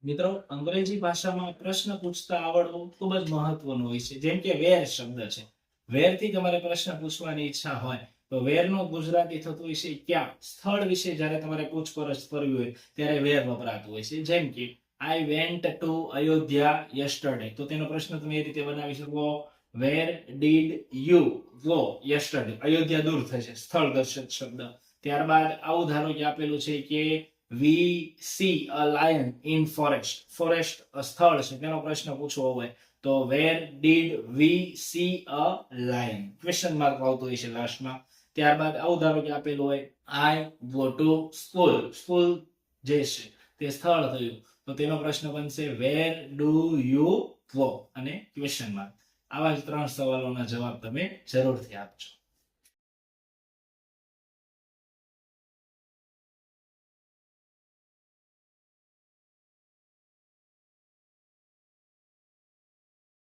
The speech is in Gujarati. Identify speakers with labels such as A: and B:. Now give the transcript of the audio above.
A: મિત્રો, અંગ્રેજી ભાષામાં પ્રશ્ન પૂછતા આવડવું ખૂબ જ મહત્વનું હોય છે. જેમ કે વેર શબ્દ છે, વેર થી તમારે પ્રશ્ન પૂછવાની ઈચ્છા હોય તો વેર નો ગુજરાતી થતું હોય છે ક્યાં. સ્થળ વિશે જ્યારે તમારે પૂછપરછ કરવી હોય ત્યારે વેર વપરાતું હોય છે. જેમ કે I went to Ayodhya yesterday, તો તેનો પ્રશ્ન તમે એ રીતે બનાવી શકો, where did you go yesterday. Ayodhya દૂર થશે, સ્થળ દર્શક શબ્દ. ત્યારબાદ આવું ધારો કે આપેલું છે કે we see a lion in forest. Forest સ્થળ છે, તેનો પ્રશ્ન પૂછવો હોય તો where did we see a lion? Question mark આવતો હોય છે લાસ્ટમાં. ત્યારબાદ આવું ધારો કે આપેલું હોય I go to school. School જે છે તે સ્થળ થયું તો તેનો પ્રશ્ન બનશે where do you go અને ક્વેશ્ચન માર્ક. આવા જ 3 સવાલોના જવાબ તમે જરૂરથી આપજો.